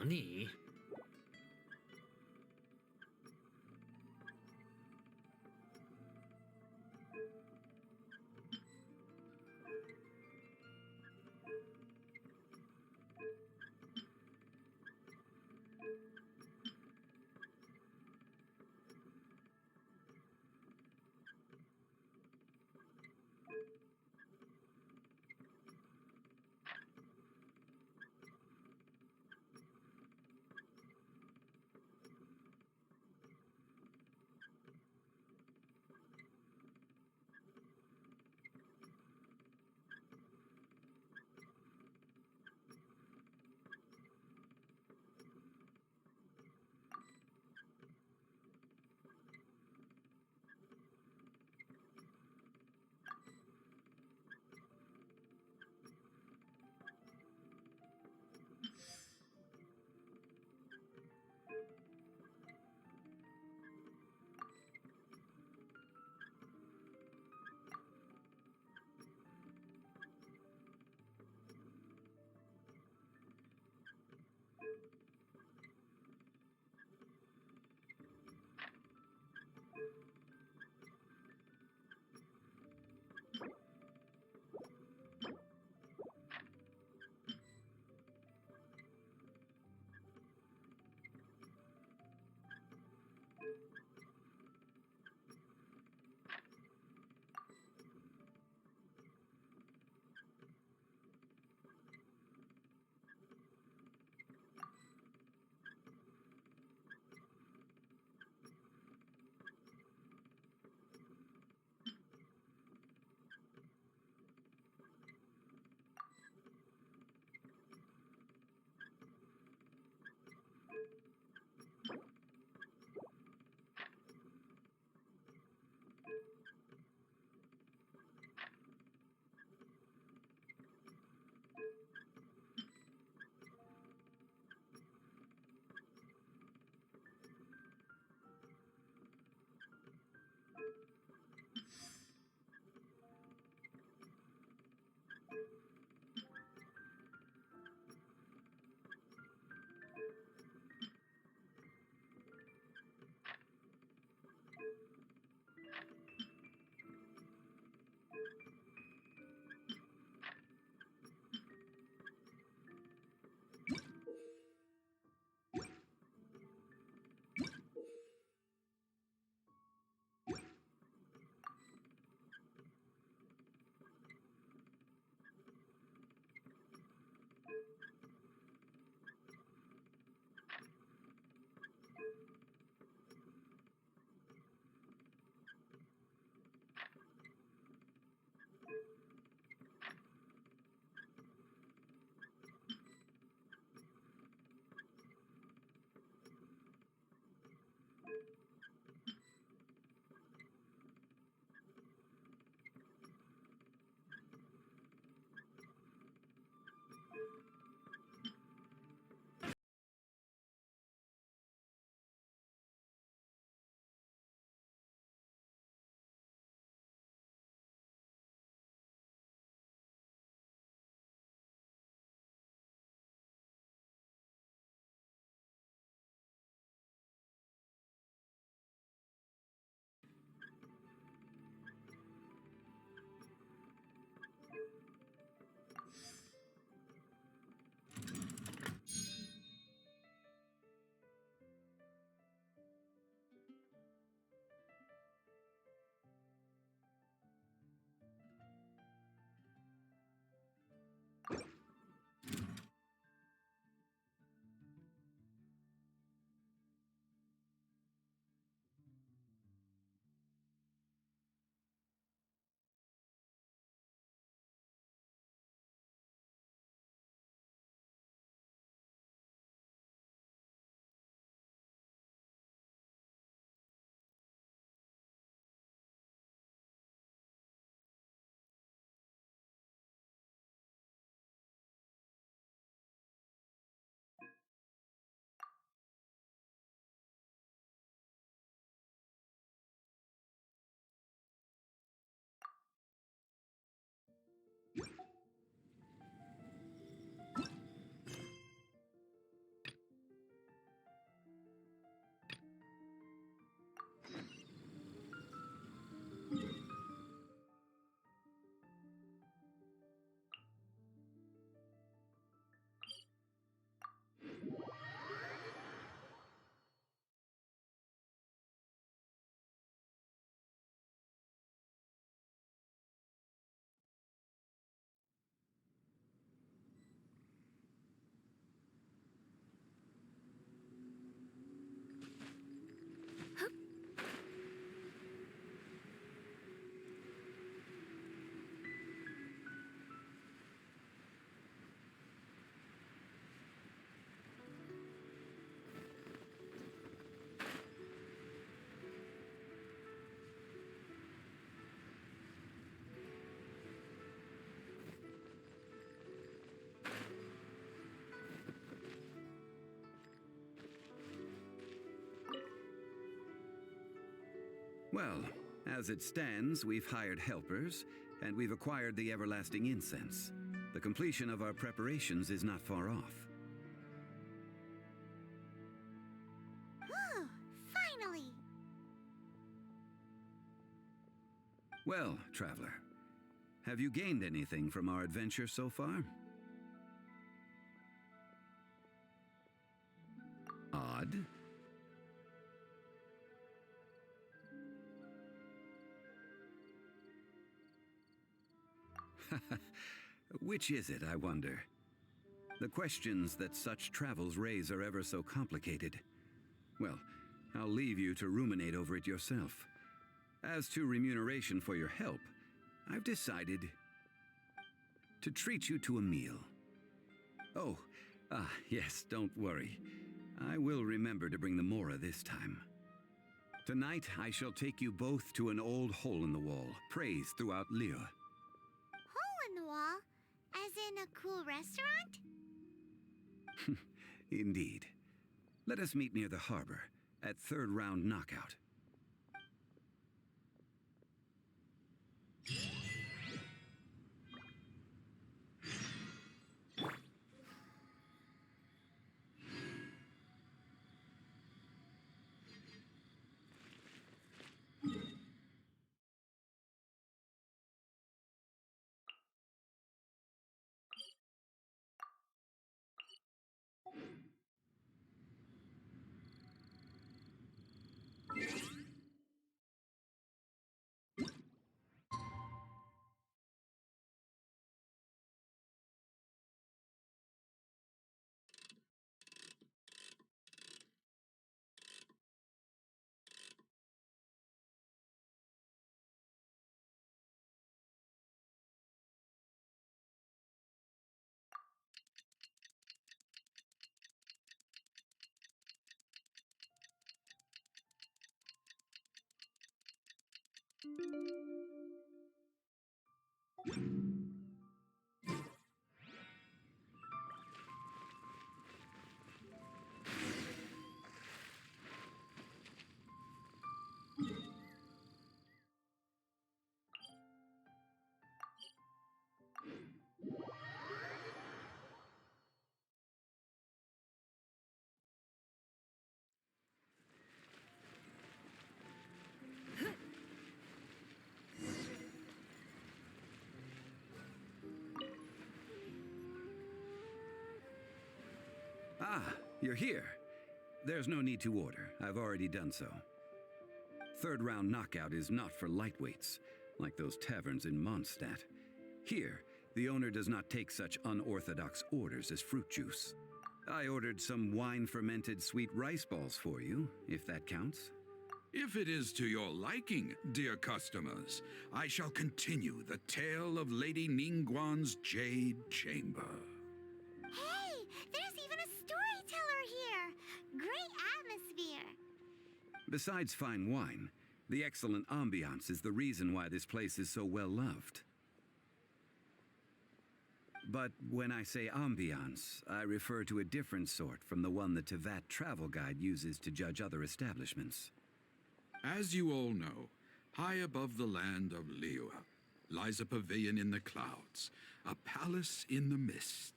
你。Well, as it stands, we've hired helpers, and we've acquired the everlasting incense. The completion of our preparations is not far off. Oh, finally! Well, traveler, have you gained anything from our adventure so far? Odd. Which is it, I wonder? The questions that such travels raise are ever so complicated. Well, I'll leave you to ruminate over it yourself. As to remuneration for your help, I've decided to treat you to a meal. Oh, yes, don't worry. I will remember to bring the Mora this time. Tonight, I shall take you both to an old hole in the wall, praised throughout Liyue. Hole in the wall? As in a cool restaurant? Indeed. Let us meet near the harbor, at third round knockout. Ah, you're here. There's no need to order. I've already done so. Third round knockout is not for lightweights, like those taverns in Mondstadt. Here, the owner does not take such unorthodox orders as fruit juice. I ordered some wine-fermented sweet rice balls for you, if that counts. If it is to your liking, dear customers, I shall continue the tale of Lady Ningguang's Jade Chamber. Hey, there's even a storyteller here! Great atmosphere! Besides fine wine, the excellent ambiance is the reason why this place is so well loved. But when I say ambiance, I refer to a different sort from the one the Tevat travel guide uses to judge other establishments. As you all know, high above the land of Liyue lies a pavilion in the clouds, a palace in the mist.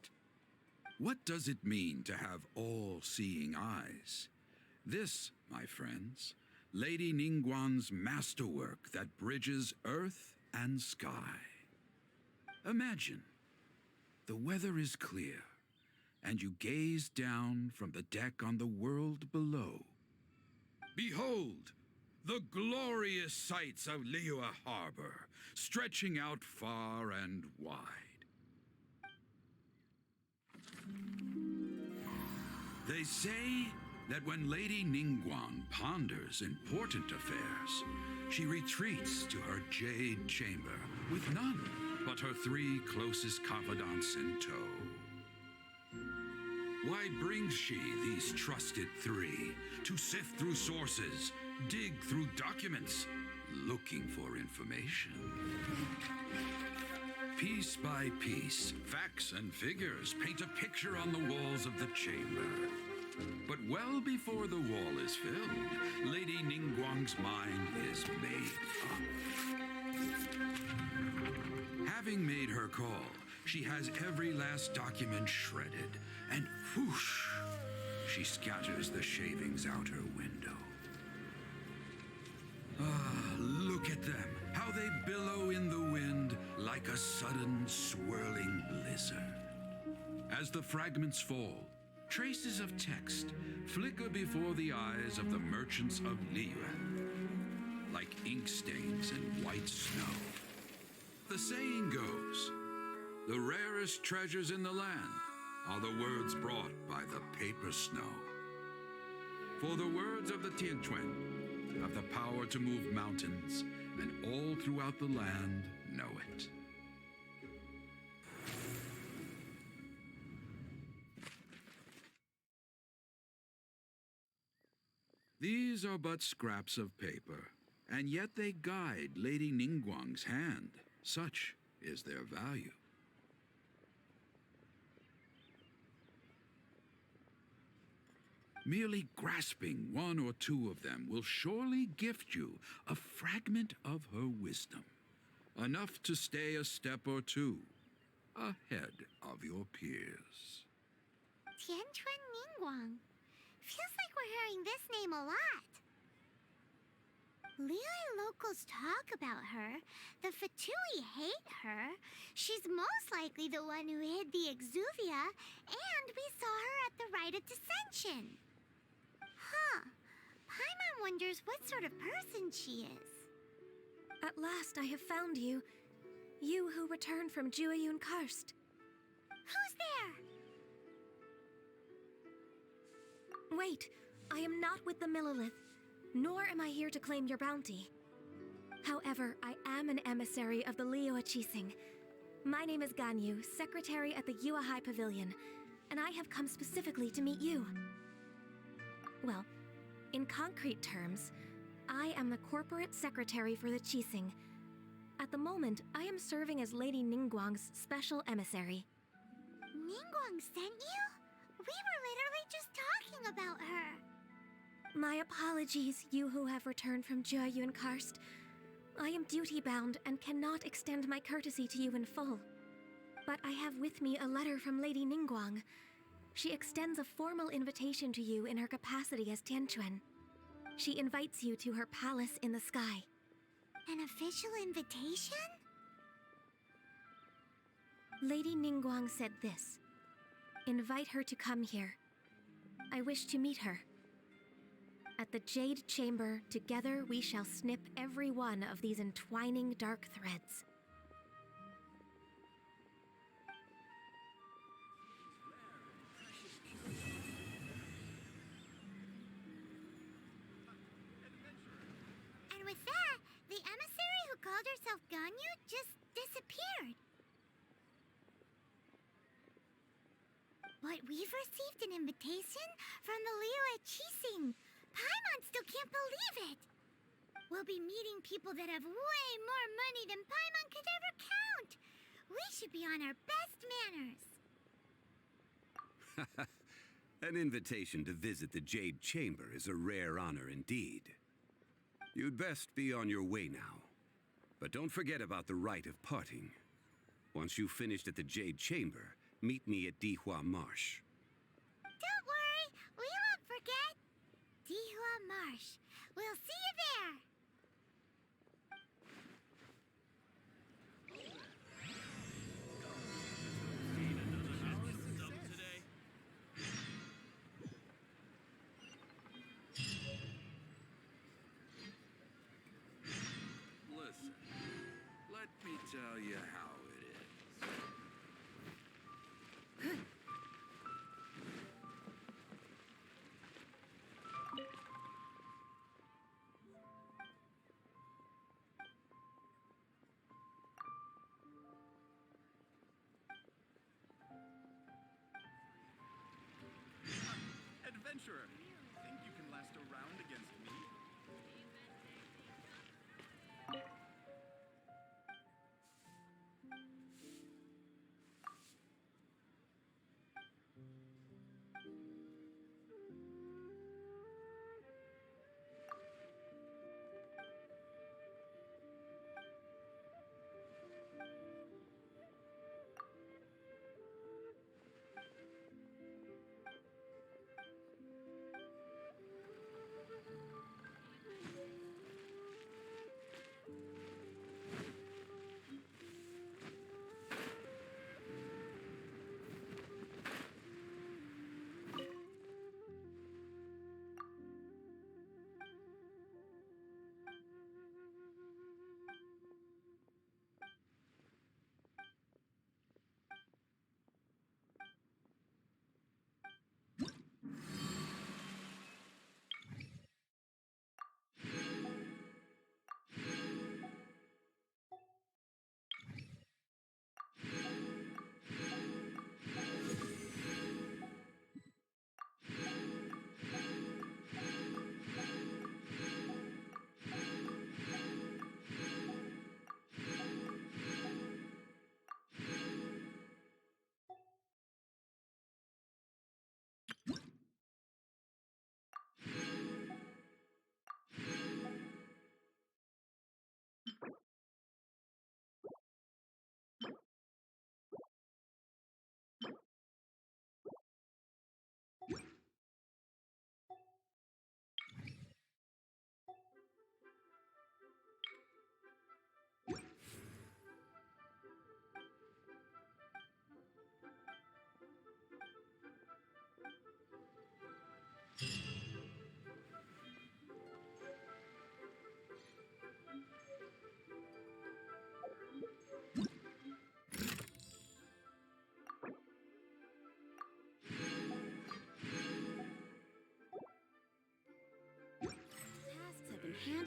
What does it mean to have all-seeing eyes? This, my friends, Lady Ningguang's masterwork that bridges earth and sky. Imagine, the weather is clear, and you gaze down from the deck on the world below. Behold, the glorious sights of Liyue Harbor, stretching out far and wide. They say that when Lady Ningguang ponders important affairs, she retreats to her Jade Chamber with none but her 3 closest confidants in tow. Why brings she these trusted 3 to sift through sources, dig through documents, looking for information? Piece by piece, facts and figures paint a picture on the walls of the chamber. But well before the wall is filled, Lady Ningguang's mind is made up. Having made her call, she has every last document shredded, and whoosh, she scatters the shavings out her window. Ah, look at them, how they billow in the wind like a sudden swirling blizzard. As the fragments fall, traces of text flicker before the eyes of the merchants of Liyue, like ink stains in white snow. The saying goes, the rarest treasures in the land are the words brought by the paper snow. For the words of the Tianquan have the power to move mountains, and all throughout the land know it. These are but scraps of paper, and yet they guide Lady Ningguang's hand. Such is their value. Merely grasping one or two of them will surely gift you a fragment of her wisdom, enough to stay a step or two ahead of your peers. Tianquan Ningguang. Feels like we're hearing this name a lot. Liyue locals talk about her. The Fatui hate her. She's most likely the one who hid the exuvia, and we saw her at the rite of dissension. Huh. Paimon wonders what sort of person she is. At last I have found you. You who returned from Jueyun Karst. Who's there? Wait, I am not with the Millelith, nor am I here to claim your bounty. However, I am an emissary of the Liyue Qixing. My name is Ganyu, secretary at the Yuehai Pavilion, and I have come specifically to meet you. Well, in concrete terms, I am the corporate secretary for the Qixing. At the moment, I am serving as Lady Ningguang's special emissary. Ningguang sent you? We were literally just talking about her. My apologies, you who have returned from Jueyun Karst. I am duty-bound and cannot extend my courtesy to you in full. But I have with me a letter from Lady Ningguang. She extends a formal invitation to you in her capacity as Tianquan. She invites you to her palace in the sky. An official invitation? Lady Ningguang said this. Invite her to come here. I wish to meet her. At the Jade Chamber, together we shall snip every one of these entwining dark threads. And with that, the emissary who called herself Ganyu just disappeared. But we've received an invitation from the Liyue Qixing. Paimon still can't believe it. We'll be meeting people that have way more money than Paimon could ever count. We should be on our best manners. An invitation to visit the Jade Chamber is a rare honor indeed. You'd best be on your way now. But don't forget about the rite of parting. Once you've finished at the Jade Chamber, meet me at Dihua Marsh. Don't worry, we won't forget. Dihua Marsh. We'll see you there. Listen, let me tell you how it is. Adventurer, think you can last a round against me?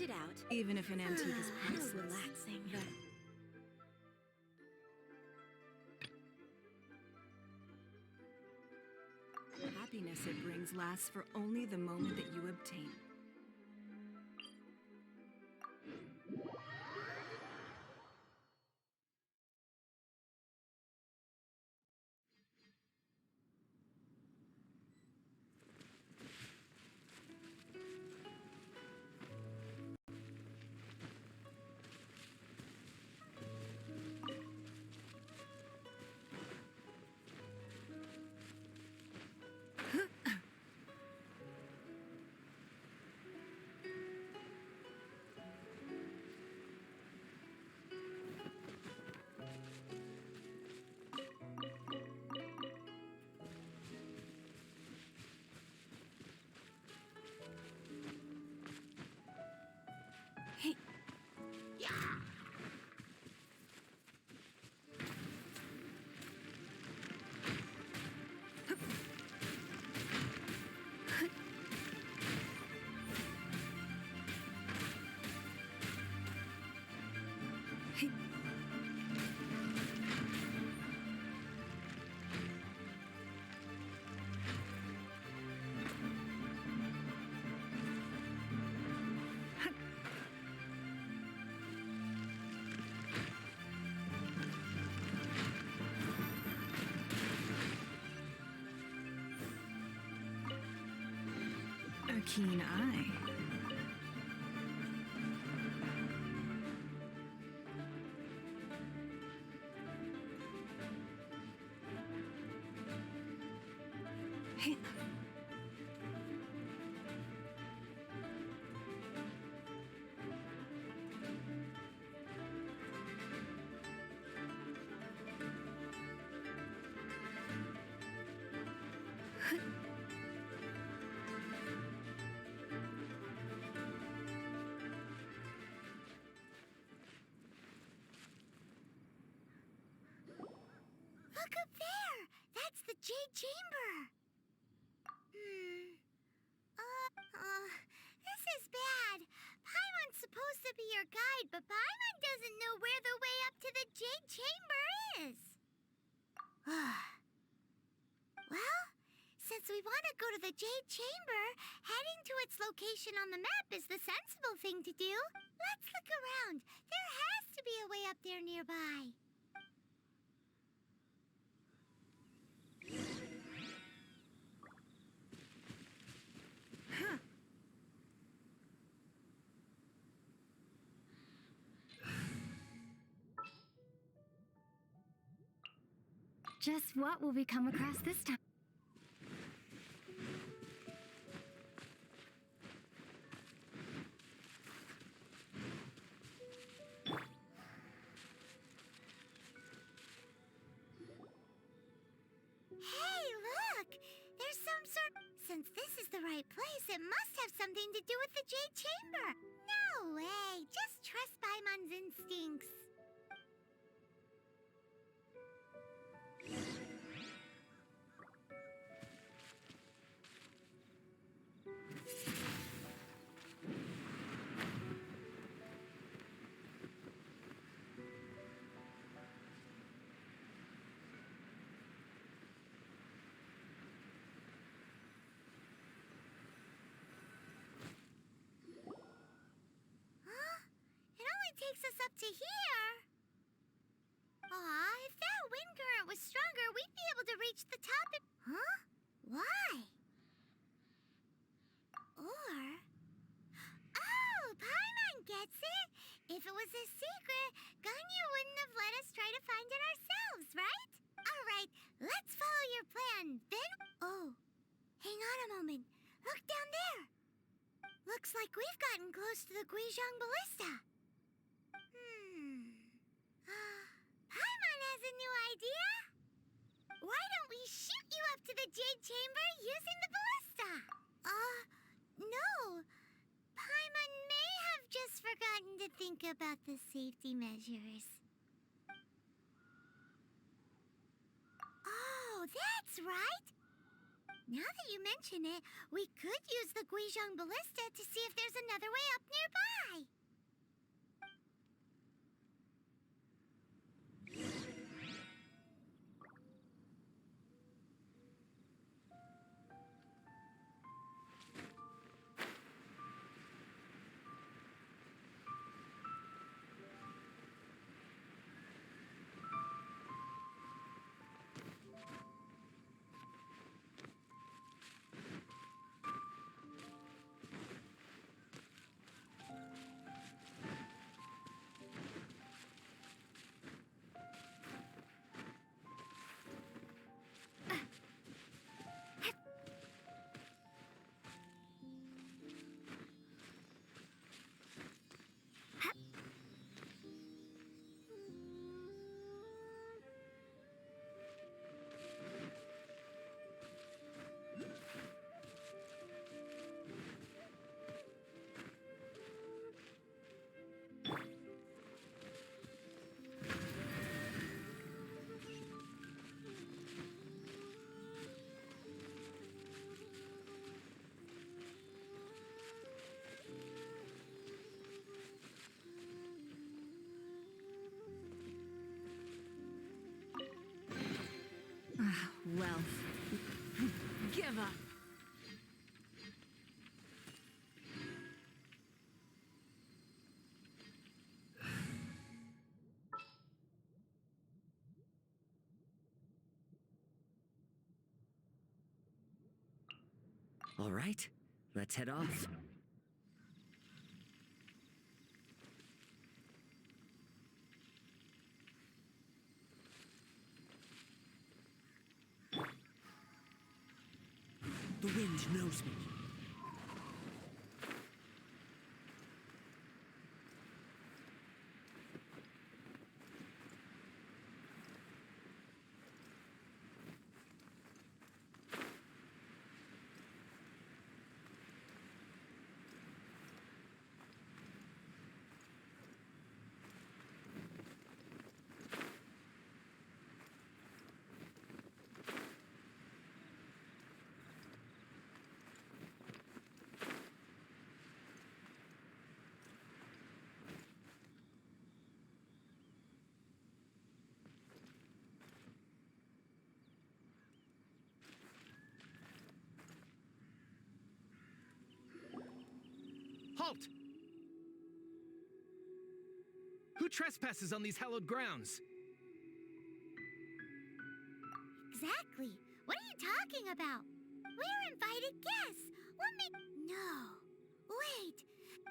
find it out. Even if an antique is How priceless. relaxing. The happiness it brings lasts for only the moment that you obtain. A keen eye. Hey. Look up there! That's the Jade Chamber! This is bad. Paimon's supposed to be your guide, but Paimon doesn't know where the way up to the Jade Chamber is. Well, since we want to go to the Jade Chamber, heading to its location on the map is the sensible thing to do. Let's look around. There has to be a way up there nearby. Just what will we come across this time? Hey, look! There's some sort... Since this is the right place, it must have something to do with the Jade Chamber. No way! Just trust Paimon's instincts. Takes us up to here. Aw, if that wind current was stronger, we'd be able to reach the top and... Huh? Why? Or... Oh, Paimon gets it! If it was a secret, Ganyu wouldn't have let us try to find it ourselves, right? Alright, let's follow your plan, then... Oh, hang on a moment. Look down there. Looks like we've gotten close to the Guizhong Ballista. Paimon has a new idea! Why don't we shoot you up to the Jade Chamber using the ballista? No. Paimon may have just forgotten to think about the safety measures. Oh, that's right! Now that you mention it, we could use the Guizhong Ballista to see if there's another way up nearby. Well, give up. All right, let's head off. The wind knows me. Halt! Who trespasses on these hallowed grounds? Exactly. What are you talking about? We're invited guests. What make... No. Wait.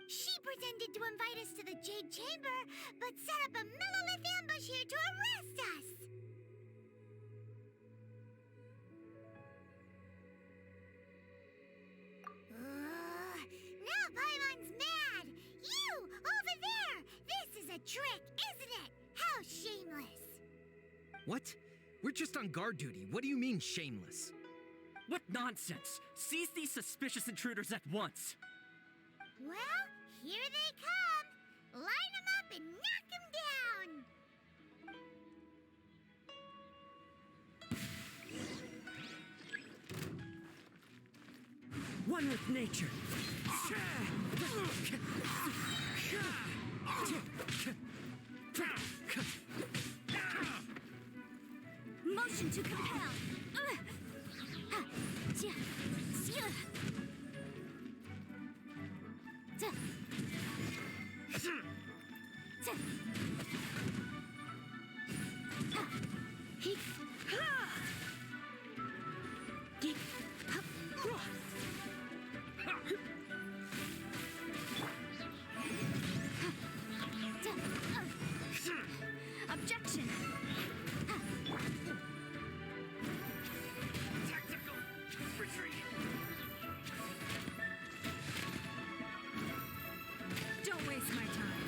She pretended to invite us to the Jade Chamber, but set up a Millilith ambush here to arrest us. Now Paimon's mad. You, over there. This is a trick, isn't it? How shameless. What? We're just on guard duty. What do you mean, shameless? What nonsense! Seize these suspicious intruders at once! Well, here they come. Line them up and knock them down. One with nature! Motion to compel. Objection! Tactical retreat! Don't waste my time.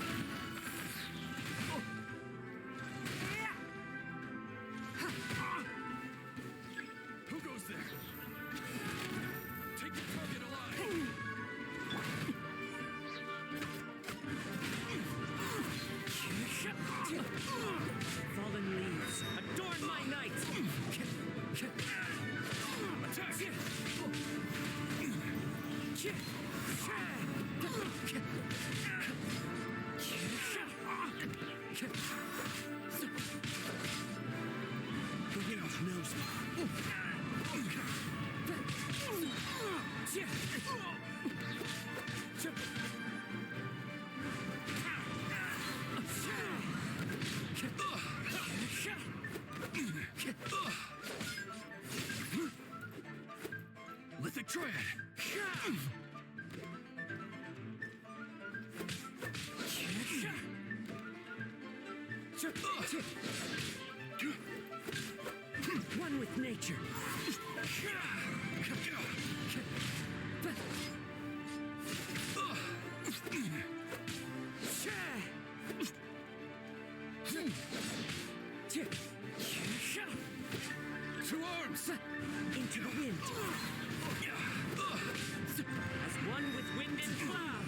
One with nature. To arms! Into the wind. As one with wind and cloud.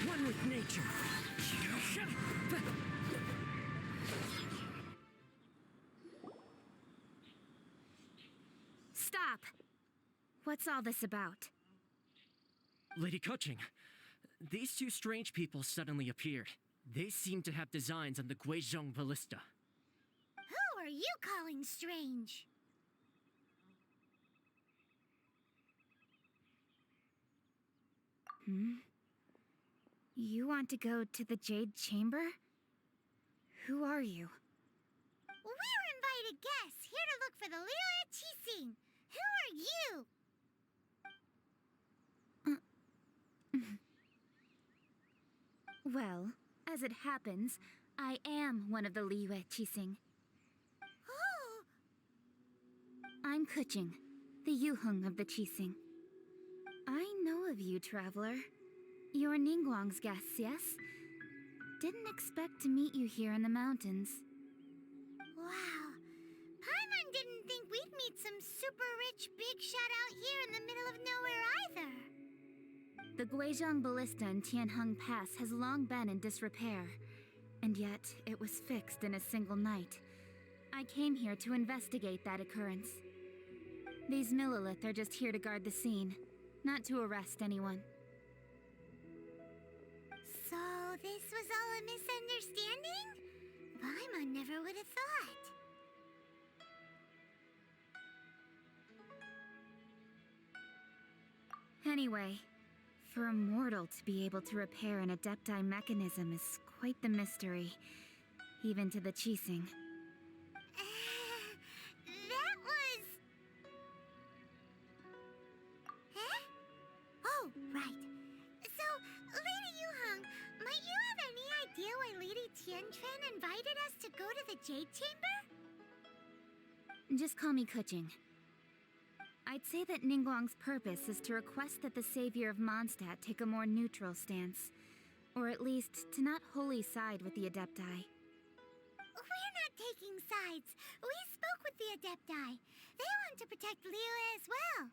One with nature. Stop! What's all this about? Lady Coaching, these two strange people suddenly appeared. They seem to have designs on the Guizhong Ballista. Who are you calling strange? You want to go to the Jade Chamber? Who are you? We're invited guests here to look for the Liyue Qixing. Who are you? Well, as it happens, I am one of the Liyue Qixing. Oh, I'm Kuching, the Yuheng of the Qixing. I know of you, traveler. You're Ningguang's guests, yes? Didn't expect to meet you here in the mountains. wow. Paimon didn't think we'd meet some super rich big shot out here in the middle of nowhere either. The Guizhong Ballista in Tianheng Pass has long been in disrepair, and yet it was fixed in a single night. I came here to investigate that occurrence. These Millilith are just here to guard the scene, not to arrest anyone. So this was all a misunderstanding? Paimon never would have thought. Anyway, for a mortal to be able to repair an Adepti mechanism is quite the mystery, even to the Qixing. That was... Huh? Oh, right. So, Lady Yuheng, might you have any idea why Lady Tianquan invited us to go to the Jade Chamber? Just call me Kuching. I'd say that Ningguang's purpose is to request that the savior of Mondstadt take a more neutral stance. Or at least, to not wholly side with the Adepti. We're not taking sides. We spoke with the Adepti. They want to protect Liyue as well.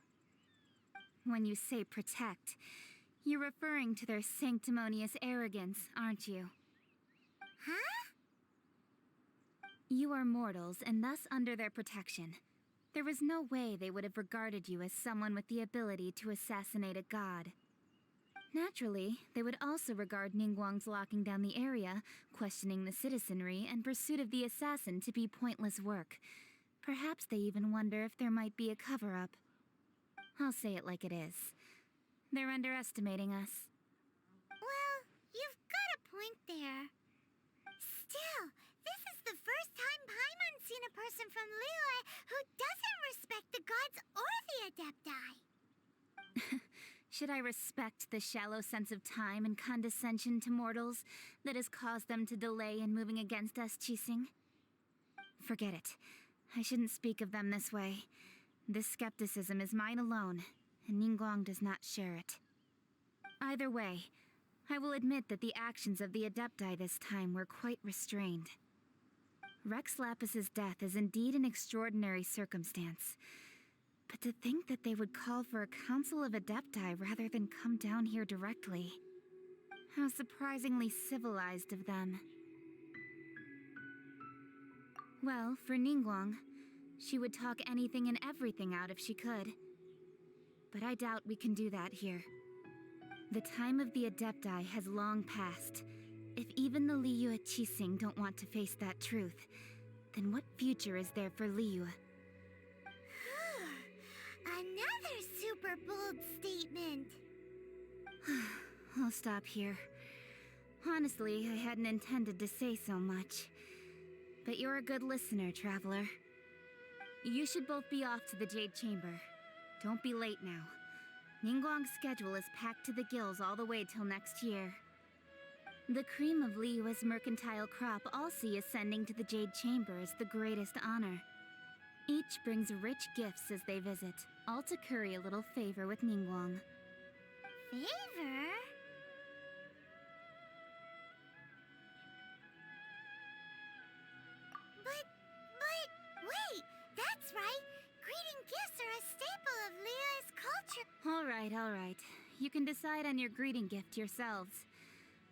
When you say protect, you're referring to their sanctimonious arrogance, aren't you? Huh? You are mortals, and thus under their protection. There was no way they would have regarded you as someone with the ability to assassinate a god. Naturally, they would also regard Ningguang's locking down the area, questioning the citizenry, and pursuit of the assassin to be pointless work. Perhaps they even wonder if there might be a cover-up. I'll say it like it is. They're underestimating us. Well, you've got a point there. Still, this is the first time Paimon's seen a person from Liyue who doesn't respect the gods or the Adepti. Should I respect the shallow sense of time and condescension to mortals that has caused them to delay in moving against us, Qixing? Forget it. I shouldn't speak of them this way. This skepticism is mine alone, and Ningguang does not share it. Either way, I will admit that the actions of the Adepti this time were quite restrained. Rex Lapis's death is indeed an extraordinary circumstance. But to think that they would call for a council of Adepti rather than come down here directly. How surprisingly civilized of them. Well, for Ningguang, she would talk anything and everything out if she could. But I doubt we can do that here. The time of the Adepti has long passed. If even the Liyue Qixing don't want to face that truth, then what future is there for Liyue? Another super bold statement. stop here. Honestly, I hadn't intended to say so much. But you're a good listener, Traveler. You should both be off to the Jade Chamber. Don't be late now. Ningguang's schedule is packed to the gills all the way till next year. The cream of Liyue's mercantile crop all see ascending to the Jade Chamber is the greatest honor. Each brings rich gifts as they visit, all to curry a little favor with Ningguang. Favor? But, wait! That's right! Greeting gifts are a staple of Liyue's culture. All right. You can decide on your greeting gift yourselves.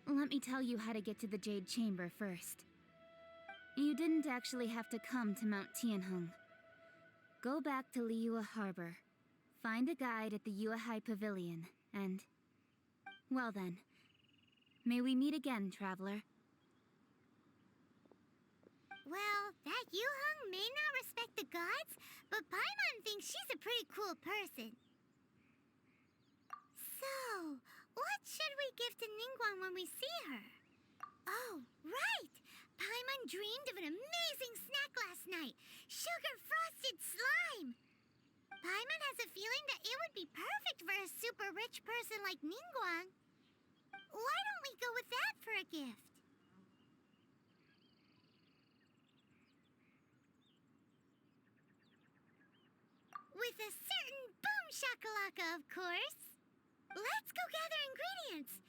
Let me tell you how to get to the Jade Chamber first. You didn't actually have to come to Mount Tianheng. Go back to Liyue Harbor. Find a guide at the Yuehai Pavilion, and... well then. May we meet again, Traveler. Well, that Yuheng may not respect the gods, but Paimon thinks she's a pretty cool person. So, what should we give to Ningguang when we see her? Oh, right! Paimon dreamed of an amazing snack last night. Sugar-frosted slime! Paimon has a feeling that it would be perfect for a super rich person like Ningguang. Why don't we go with that for a gift? With a certain boom shakalaka, of course. Let's go gather ingredients.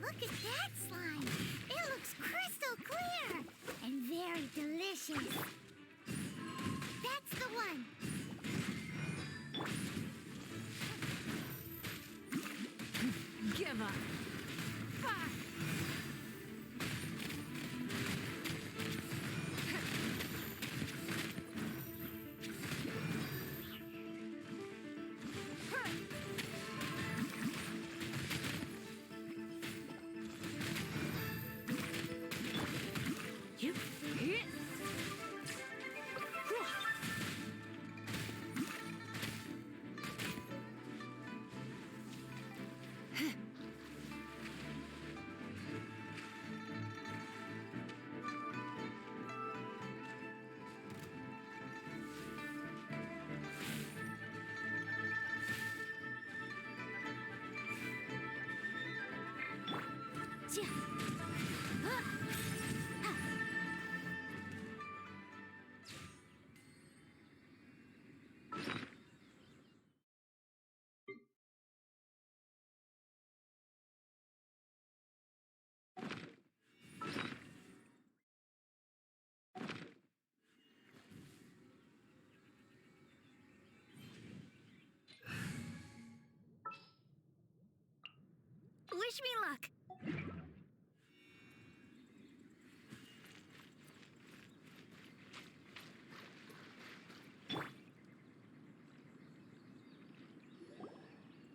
Look at that slime! It looks crystal clear! And very delicious! That's the one! Give up. Ah. Wish me luck.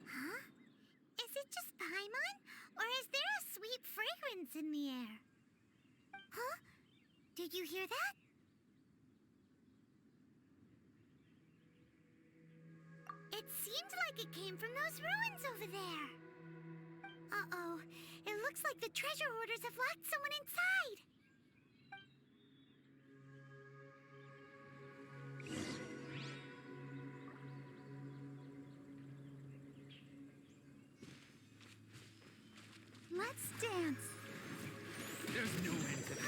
Huh? Is it just Paimon? Or is there a sweet fragrance in the air? Huh? Did you hear that? It seemed like it came from those ruins over there. Uh-oh. It looks like the treasure hoarders have locked someone inside. Let's dance. There's no end to this.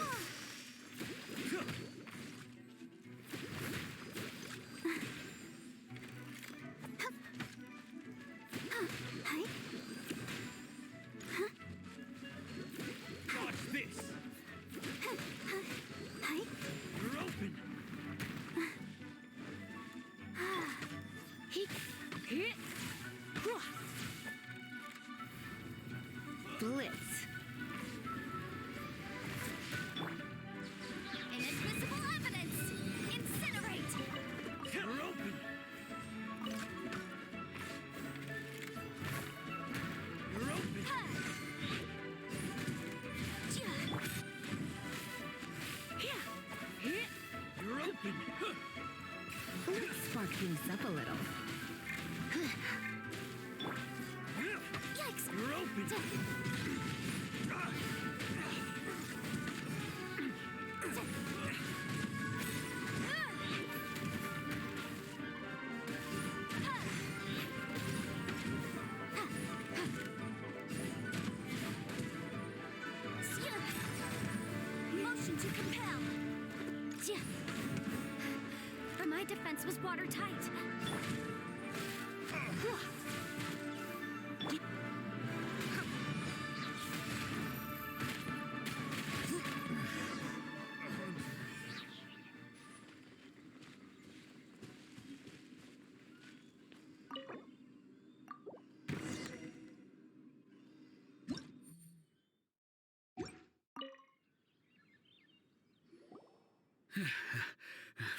Let's spark things up a little. Yikes! You're open! Motion to compel. But my defense was watertight.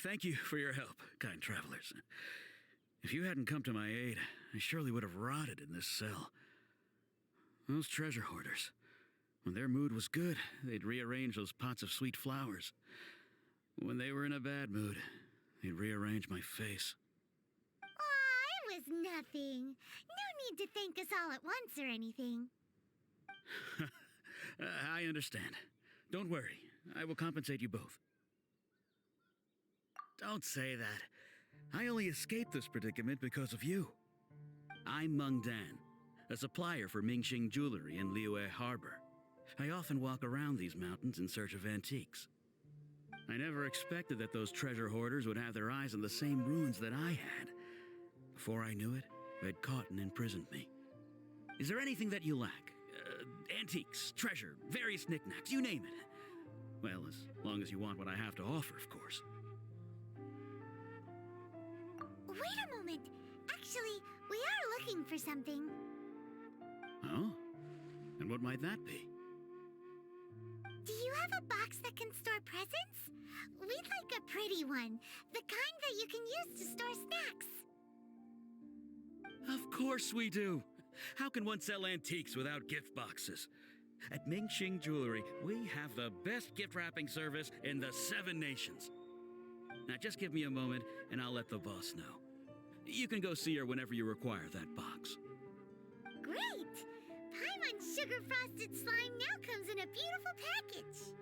Thank you for your help, kind travelers. If you hadn't come to my aid, I surely would have rotted in this cell. Those treasure hoarders, when their mood was good, they'd rearrange those pots of sweet flowers. When they were in a bad mood, they'd rearrange my face. Aw, it was nothing. No need to thank us all at once or anything. I understand. Don't worry. I will compensate you both. Don't say that. I only escaped this predicament because of you. I'm Meng Dan, a supplier for Mingxing jewelry in Liyue Harbor. I often walk around these mountains in search of antiques. I never expected that those treasure hoarders would have their eyes on the same ruins that I had. Before I knew it, they'd caught and imprisoned me. Is there anything that you lack? Antiques, treasure, various knickknacks, you name it. Well, as long as you want what I have to offer, of course. Wait a moment. Actually, we are looking for something. Oh? And what might that be? Do you have a box that can store presents? We'd like a pretty one. The kind that you can use to store snacks. Of course we do. How can one sell antiques without gift boxes? At Mingxing Jewelry, we have the best gift wrapping service in the 7 nations. Now just give me a moment and I'll let the boss know. You can go see her whenever you require that box. Great! Paimon's sugar frosted slime now comes in a beautiful package.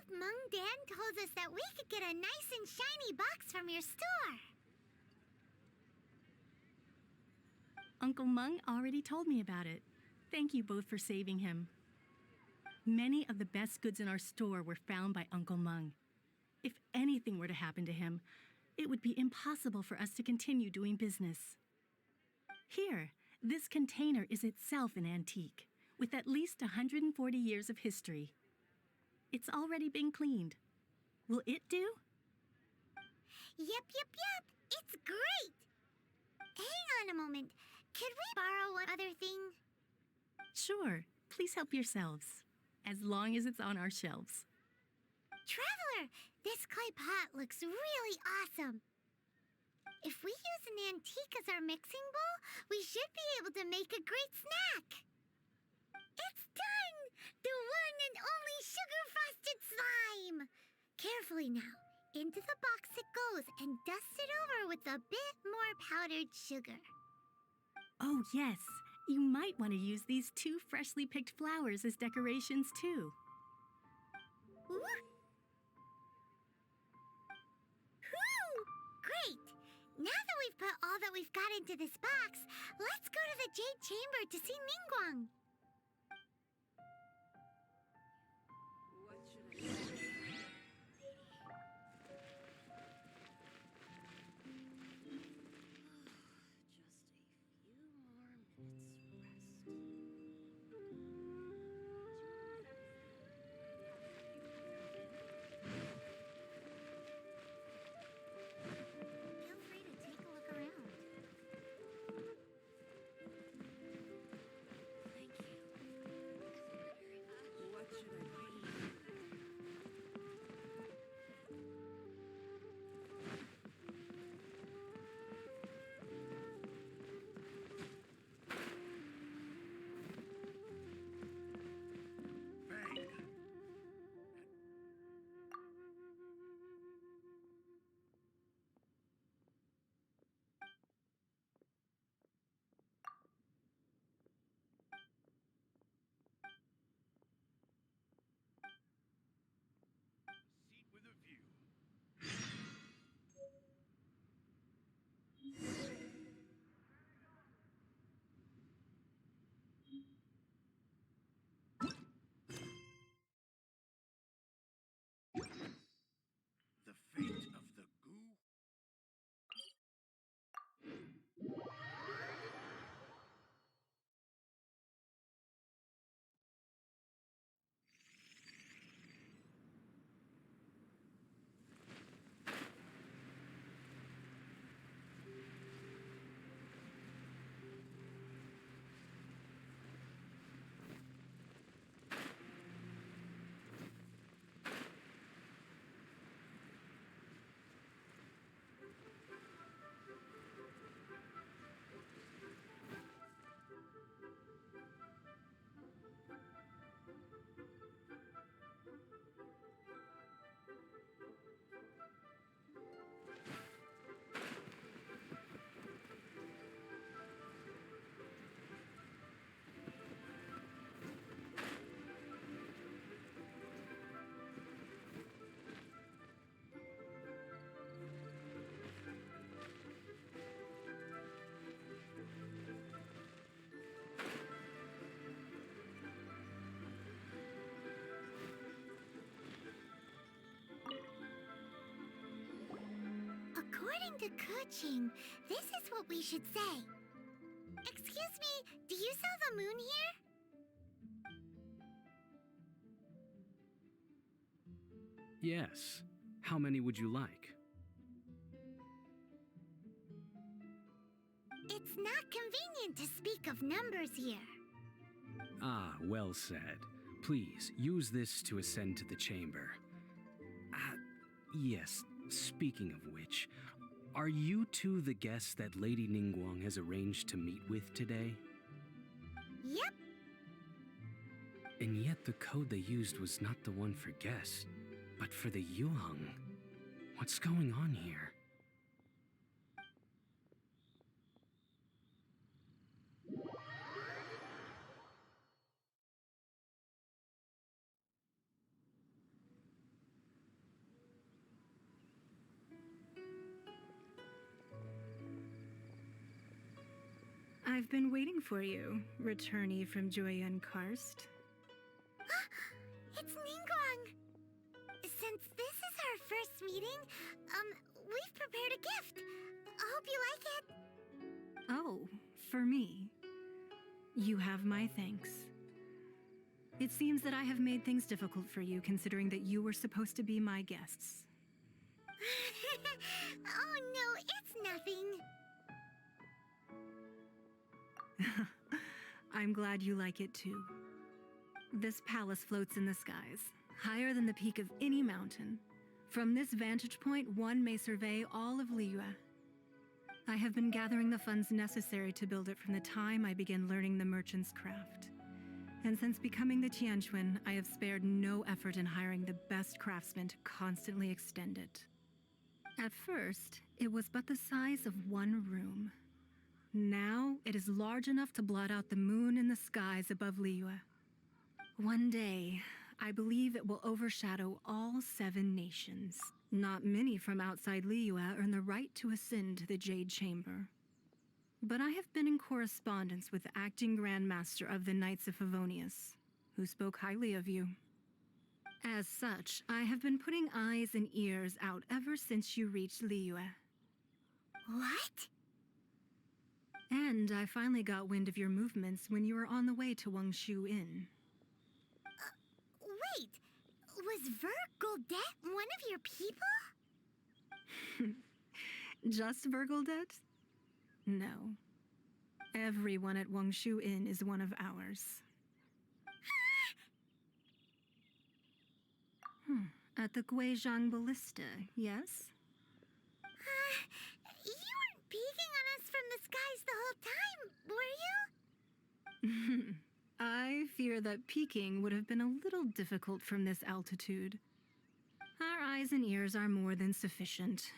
Meng Dan told us that we could get a nice and shiny box from your store. Uncle Meng already told me about it. Thank you both for saving him. Many of the best goods in our store were found by Uncle Meng. If anything were to happen to him, it would be impossible for us to continue doing business. Here, this container is itself an antique, with at least 140 years of history. It's already been cleaned. Will it do? Yep. It's great! Hang on a moment. Could we borrow one other thing? Sure, please help yourselves, as long as it's on our shelves. Traveler, this clay pot looks really awesome. If we use an antique as our mixing bowl, we should be able to make a great snack. It's done! The one and only sugar-frosted slime! Carefully now. Into the box it goes and dust it over with a bit more powdered sugar. Oh yes, you might want to use these 2 freshly picked flowers as decorations too. Whew! Great! Now that we've put all that we've got into this box, let's go to the Jade Chamber to see Ningguang. Feel free to take a look around. Thank you. What should I do? Bang! Seat with a view. The fate of the goo. According to Kuching, this is what we should say. Excuse me, do you sell the moon here? Yes. How many would you like? It's not convenient to speak of numbers here. Ah, well said. Please, use this to ascend to the chamber. Yes, speaking of which, are you two the guests that Lady Ningguang has arranged to meet with today? Yep. And yet the code they used was not the one for guests, but for the Yuheng. What's going on here? I've been waiting for you, returnee from Joyen Karst. our first meeting. We've prepared a gift. Hope you like it. Oh, for me. You have my thanks. It seems that I have made things difficult for you, considering that you were supposed to be my guests. Oh no, it's nothing. I'm glad you like it too. This palace floats in the skies, higher than the peak of any mountain. From this vantage point, one may survey all of Liyue. I have been gathering the funds necessary to build it from the time I began learning the merchant's craft. And since becoming the Tianquan, I have spared no effort in hiring the best craftsmen to constantly extend it. At first, it was but the size of one room. Now, it is large enough to blot out the moon in the skies above Liyue. One day, I believe it will overshadow all 7 nations. Not many from outside Liyue earn the right to ascend to the Jade Chamber. But I have been in correspondence with the acting Grand Master of the Knights of Favonius, who spoke highly of you. As such, I have been putting eyes and ears out ever since you reached Liyue. What? And I finally got wind of your movements when you were on the way to Wangshu Inn. Wait, was Vergoldet one of your people? Just Vergoldet? No. Everyone at Wangshu Inn is one of ours. At the Guizhang Ballista, yes? You weren't peeking on us from the skies the whole time, were you? I fear that peeking would have been a little difficult from this altitude. Our eyes and ears are more than sufficient.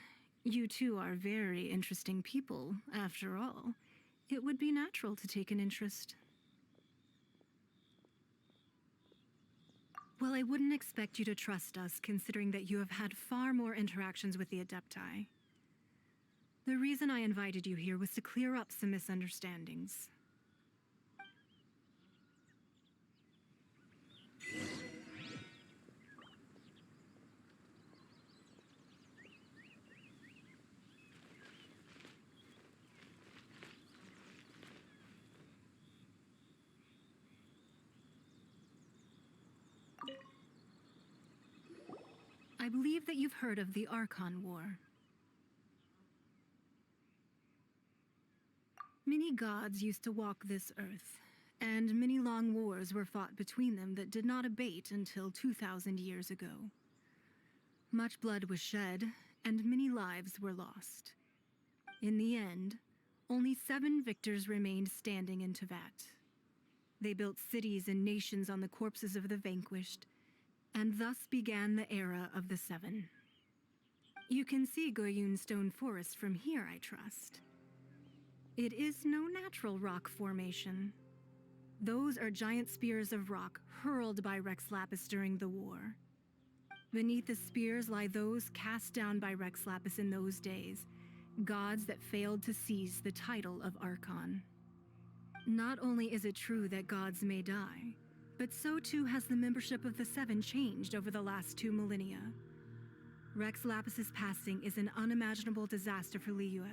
You two are very interesting people, after all. It would be natural to take an interest. Well, I wouldn't expect you to trust us, considering that you have had far more interactions with the Adepti. The reason I invited you here was to clear up some misunderstandings. I believe that you've heard of the Archon War. Many gods used to walk this earth, and many long wars were fought between them that did not abate until 2,000 years ago. Much blood was shed, and many lives were lost. In the end, only 7 victors remained standing in Teyvat. They built cities and nations on the corpses of the vanquished, and thus began the era of the 7. You can see Goyun Stone Forest from here, I trust. It is no natural rock formation. Those are giant spears of rock hurled by Rex Lapis during the war. Beneath the spears lie those cast down by Rex Lapis in those days, gods that failed to seize the title of Archon. Not only is it true that gods may die, but so too has the membership of the 7 changed over the last 2 millennia. Rex Lapis's passing is an unimaginable disaster for Liyue,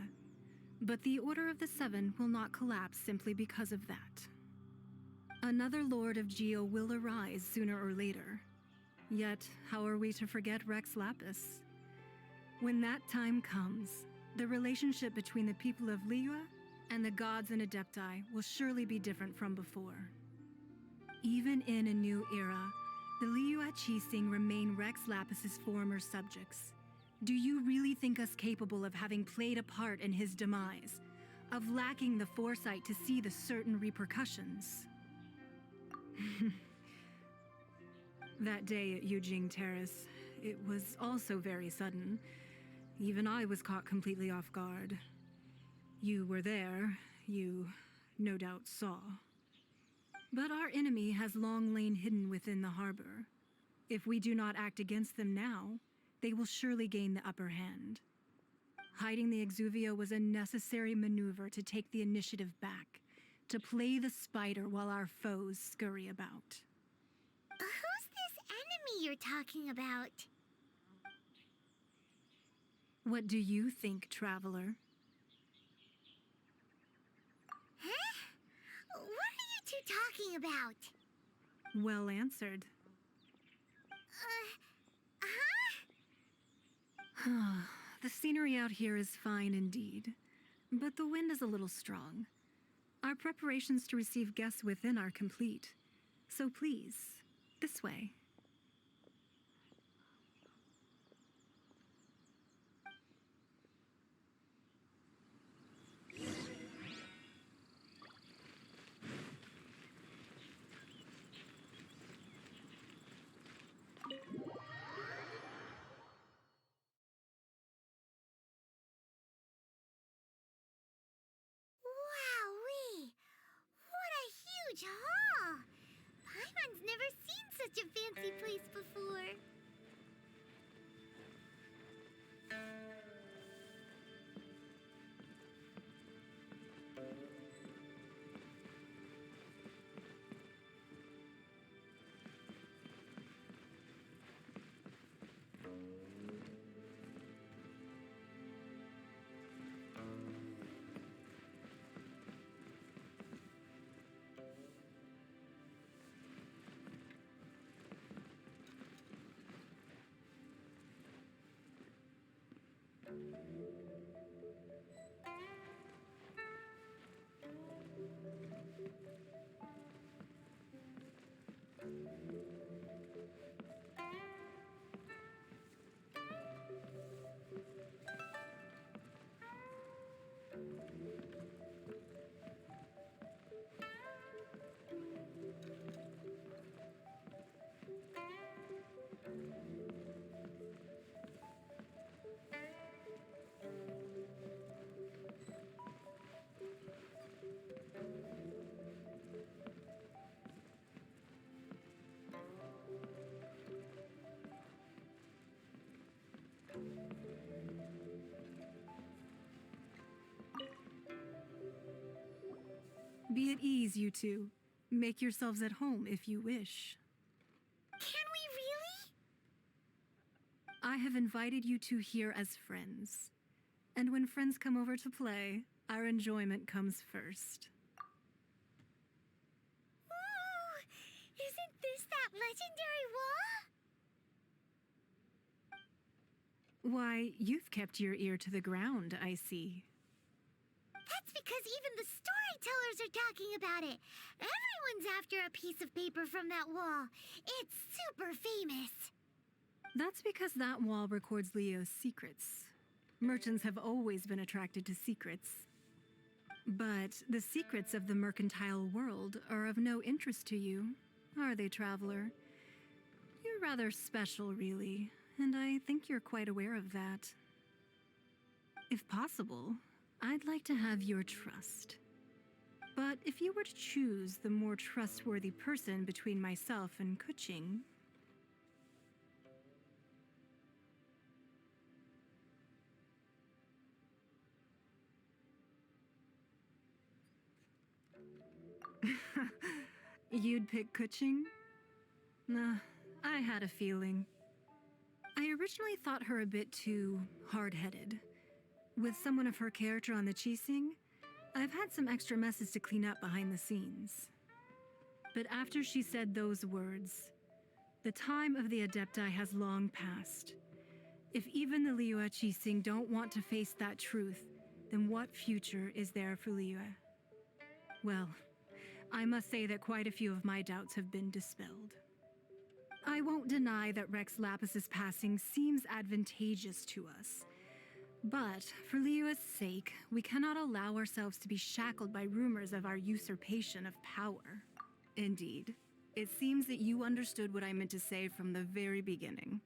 but the Order of the 7 will not collapse simply because of that. Another Lord of Geo will arise sooner or later. Yet, how are we to forget Rex Lapis? When that time comes, the relationship between the people of Liyue and the gods and Adepti will surely be different from before. Even in a new era, the Liyue Qixing remain Rex Lapis's former subjects. Do you really think us capable of having played a part in his demise? Of lacking the foresight to see the certain repercussions? That day at Yujing Terrace, it was also very sudden. Even I was caught completely off guard. You were there, you no doubt saw. But our enemy has long lain hidden within the harbor. If we do not act against them now, they will surely gain the upper hand. Hiding the Exuvia was a necessary maneuver to take the initiative back, to play the spider while our foes scurry about. Who's this enemy you're talking about? What do you think, traveler? Huh? What are you two talking about? Well answered. Huh? The scenery out here is fine indeed, but the wind is a little strong. Our preparations to receive guests within are complete, so please, this way. Wowee! What a huge hall! Paimon's never seen such a fancy place before. Be at ease, you two. Make yourselves at home if you wish. Can we really? I have invited you two here as friends. And when friends come over to play, our enjoyment comes first. Ooh! Isn't this that legendary wall? Why, you've kept your ear to the ground, I see. That's because even the storytellers are talking about it. Everyone's after a piece of paper from that wall. It's super famous. That's because that wall records Leo's secrets. Merchants have always been attracted to secrets. But the secrets of the mercantile world are of no interest to you, are they, traveler? You're rather special, really, and I think you're quite aware of that. If possible, I'd like to have your trust. But if you were to choose the more trustworthy person between myself and Kuching... You'd pick Kuching? Nah, I had a feeling. I originally thought her a bit too hard-headed. With someone of her character on the Qixing, I've had some extra messes to clean up behind the scenes. But after she said those words, the time of the Adepti has long passed. If even the Liyue Qixing don't want to face that truth, then what future is there for Liyue? Well, I must say that quite a few of my doubts have been dispelled. I won't deny that Rex Lapis's passing seems advantageous to us. But for Liyue's sake, we cannot allow ourselves to be shackled by rumors of our usurpation of power. Indeed, it seems that you understood what I meant to say from the very beginning.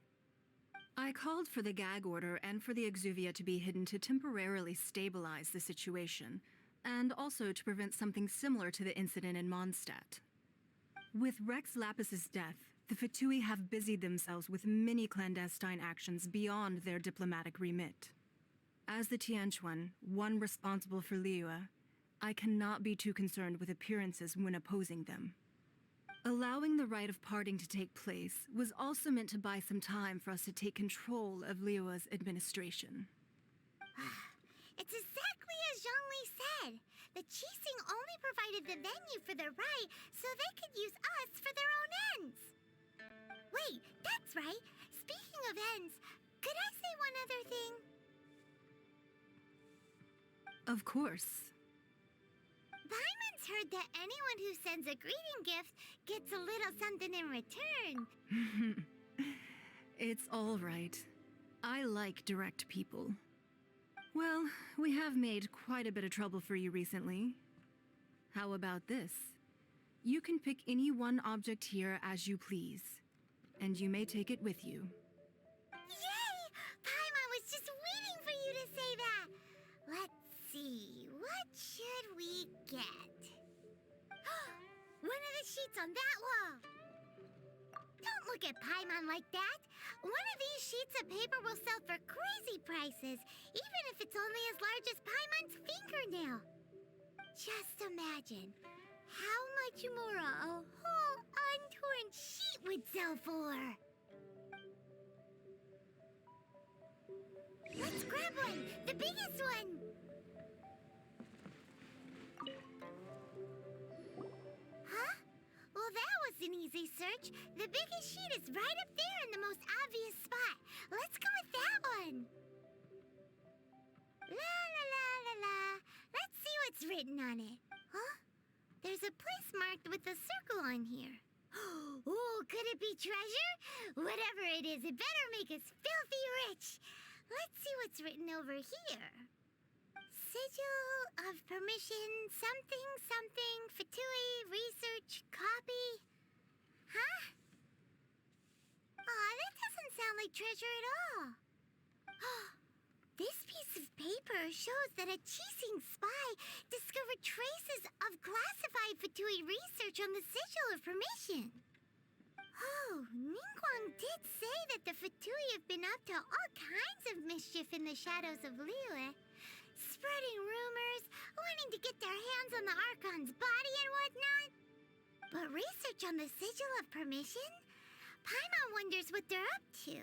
I called for the gag order and for the Exuvia to be hidden to temporarily stabilize the situation, and also to prevent something similar to the incident in Mondstadt. With Rex Lapis's death, the Fatui have busied themselves with many clandestine actions beyond their diplomatic remit. As the Tianquan, one responsible for Liyue, I cannot be too concerned with appearances when opposing them. Allowing the rite of parting to take place was also meant to buy some time for us to take control of Liyue's administration. It's exactly as Zhongli said. The Qixing only provided the venue for the rite so they could use us for their own ends. Wait, that's right. Speaking of ends, could I say one other thing? Of course. Paimon's heard that anyone who sends a greeting gift gets a little something in return. It's all right. I like direct people. Well, we have made quite a bit of trouble for you recently. How about this? You can pick any one object here as you please, and you may take it with you. Yay! Paimon was just waiting for you to say that. Let's see, what should we get? One of the sheets on that wall. Don't look at Paimon like that. One of these sheets of paper will sell for crazy prices, even if it's only as large as Paimon's fingernail. Just imagine how much more a whole untorn sheet would sell for. Let's grab one, the biggest one. Huh? Well, that was an easy search. The biggest sheet is right up there in the most obvious spot. Let's go with that one. La la la la la. Let's see what's written on it. Huh? There's a place marked with a circle on here. Oh, could it be treasure? Whatever it is, it better make us filthy rich. Let's see what's written over here. Sigil of permission, something, something, Fatui, research, copy. Huh? Aw, that doesn't sound like treasure at all. This piece of paper shows that a Qixing spy discovered traces of classified Fatui research on the Sigil of Permission. Oh, Ningguang did say that the Fatui have been up to all kinds of mischief in the shadows of Liyue, spreading rumors, wanting to get their hands on the Archon's body and whatnot. But research on the Sigil of Permission? Paimon wonders what they're up to.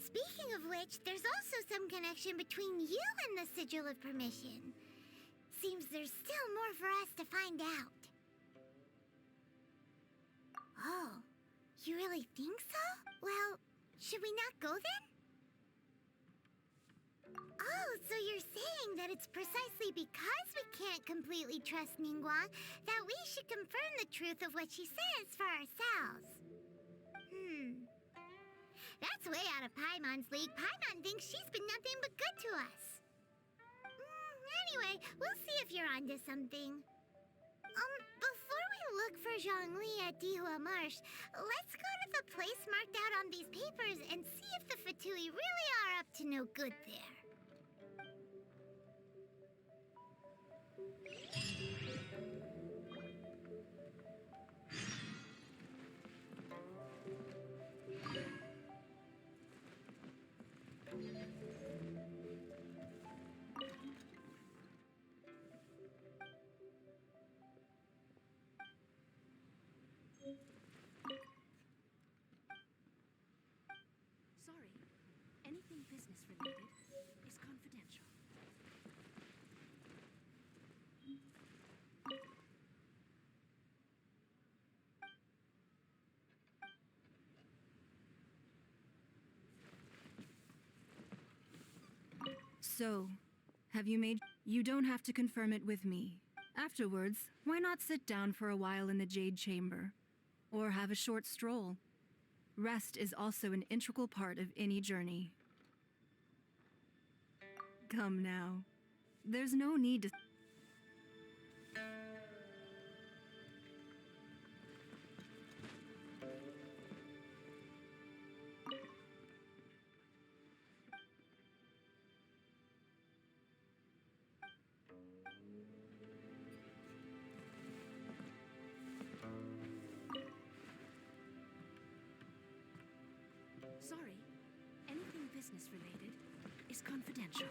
Speaking of which, there's also some connection between you and the Sigil of Permission. Seems there's still more for us to find out. Oh, you really think so? Well, should we not go then? Oh, so you're saying that it's precisely because we can't completely trust Ningguang that we should confirm the truth of what she says for ourselves. That's way out of Paimon's league. Paimon thinks she's been nothing but good to us. Anyway, we'll see if you're onto something. Before we look for Zhongli at Dihua Marsh, let's go to the place marked out on these papers and see if the Fatui really are up to no good there. Sorry, anything business related is confidential. So, have you made... You don't have to confirm it with me. Afterwards, why not sit down for a while in the Jade Chamber? Or have a short stroll? Rest is also an integral part of any journey. Come now. There's no need to... Sorry, anything business related is confidential.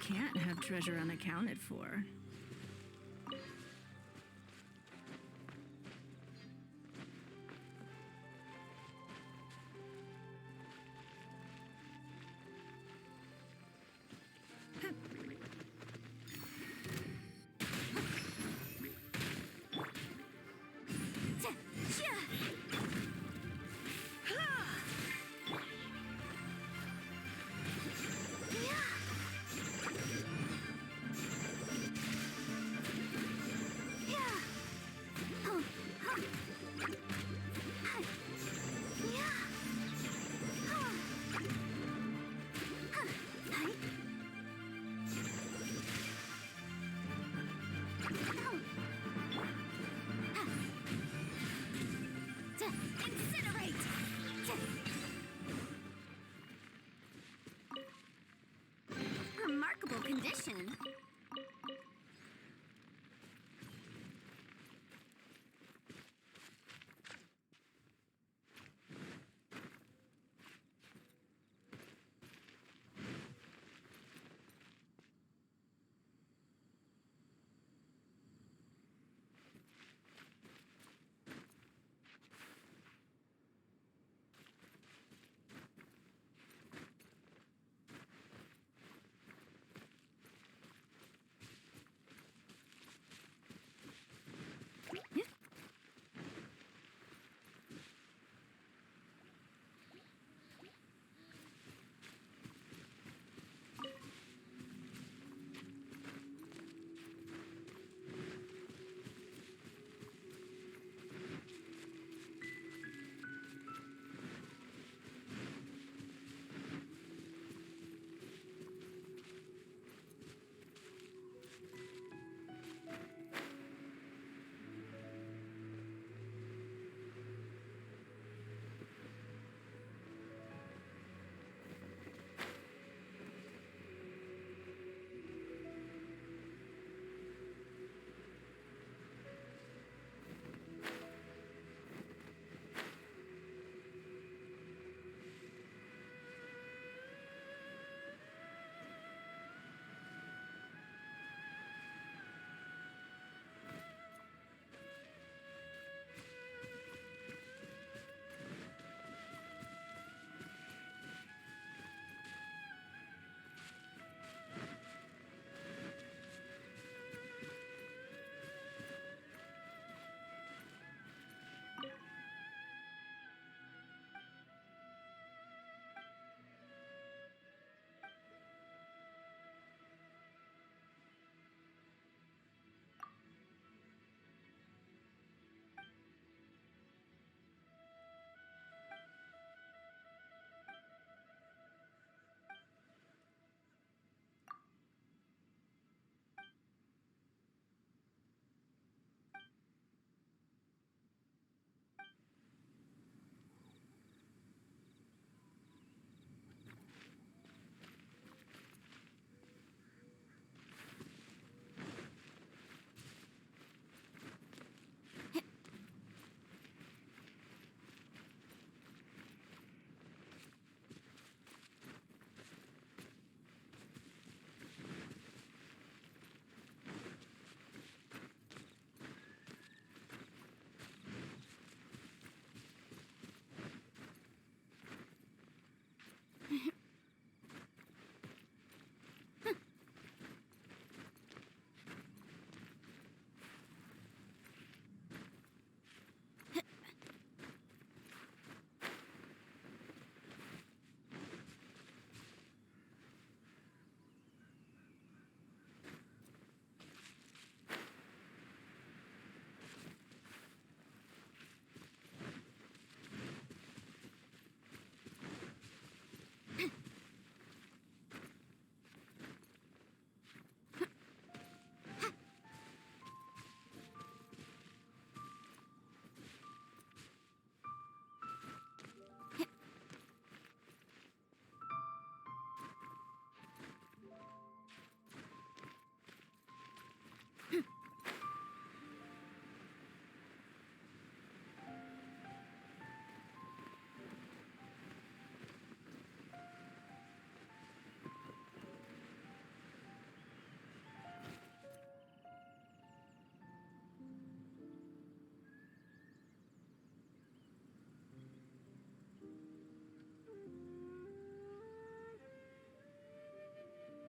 can't have treasure unaccounted for.